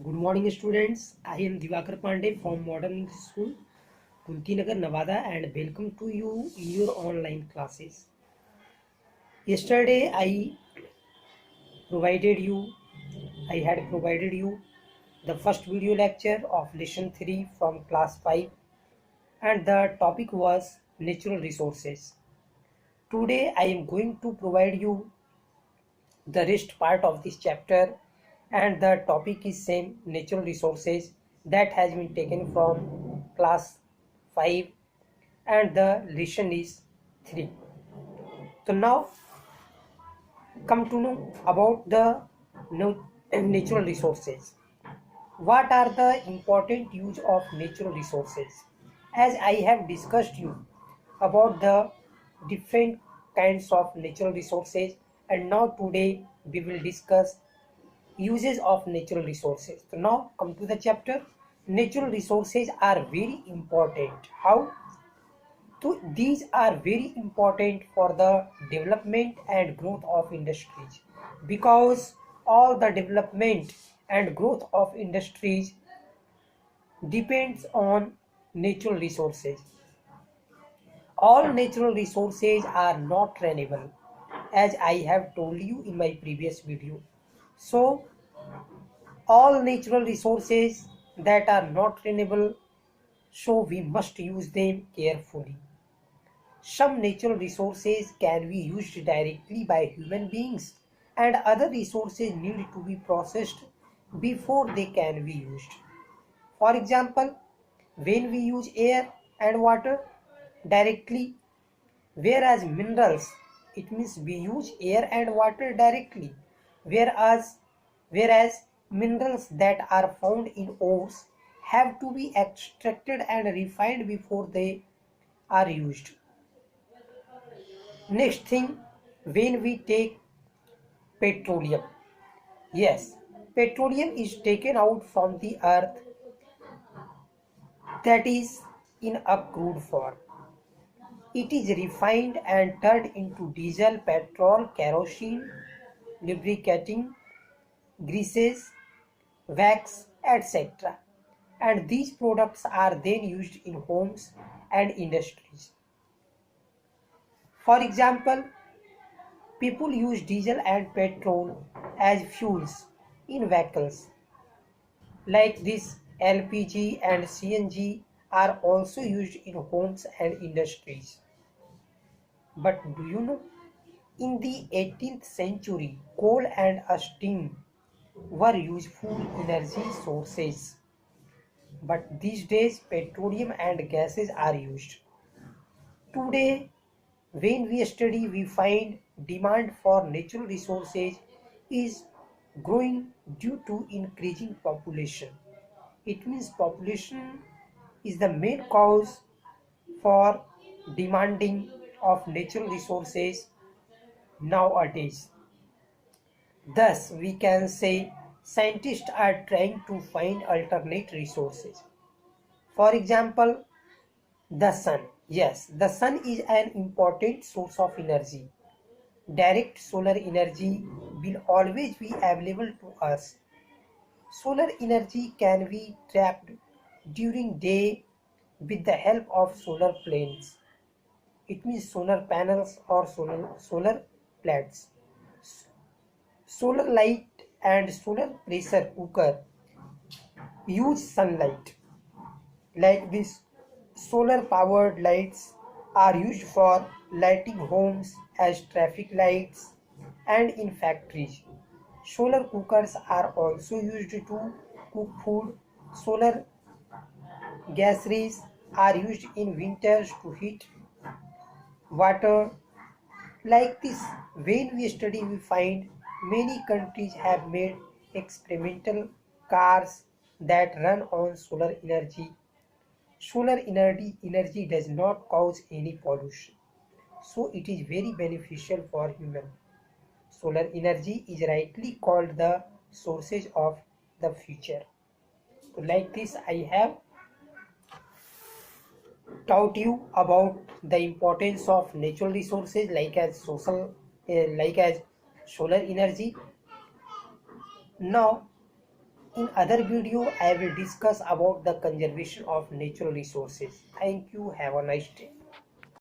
Good morning, students. I am Divakar Pandey from Modern English School, Kuntinagar, Nevada, and welcome to you in your online classes. Yesterday, provided you, I had provided you the first video lecture of lesson 3 from class 5, and the topic was natural resources. Today, I am going to provide you the rest part of this chapter, and the topic is same, natural resources, that has been taken from class 5, and the lesson is 3. So now come to know about the natural resources. What are the important use of natural resources? As I have discussed you about the different kinds of natural resources, and now today we will discuss uses of natural resources. So now come to the chapter. Natural resources are very important. How? So these are very important for the development and growth of industries, because all the development and growth of industries depends on natural resources. All natural resources are not renewable, as I have told you in my previous video. So all natural resources that are not renewable, so we must use them carefully. Some natural resources can be used directly by human beings, and other resources need to be processed before they can be used. For example, when we use air and water directly, whereas minerals, it means we use air and water directly, whereas minerals that are found in ores have to be extracted and refined before they are used. Next thing, when we take petroleum, yes, petroleum is taken out from the earth, that is in a crude form. It is refined and turned into diesel, petrol, kerosene, lubricating, greases, wax, etc. And these products are then used in homes and industries. For example, people use diesel and petrol as fuels in vehicles. Like this, LPG and CNG are also used in homes and industries. But do you know, in the 18th century, coal and steam were useful energy sources. But these days, petroleum and gases are used. Today, when we study, we find demand for natural resources is growing due to increasing population. It means population is the main cause for demanding of natural resources nowadays. Thus, we can say scientists are trying to find alternate resources. For example, the sun. Yes, the sun is an important source of energy. Direct solar energy will always be available to us. Solar energy can be trapped during day with the help of solar planes. It means solar panels or solar plates. Solar light and solar pressure cooker use sunlight. Like this, solar powered lights are used for lighting homes as traffic lights and in factories. Solar cookers are also used to cook food. Solar gaseries are used in winters to heat water. Like this, when we study, we find many countries have made experimental cars that run on solar energy. Solar energy does not cause any pollution, so it is very beneficial for human. Solar energy is rightly called the sources of the future. So like this, I have taught you about the importance of natural resources like as solar energy. Now In other video, I will discuss about the conservation of natural resources. Thank you. Have a nice day.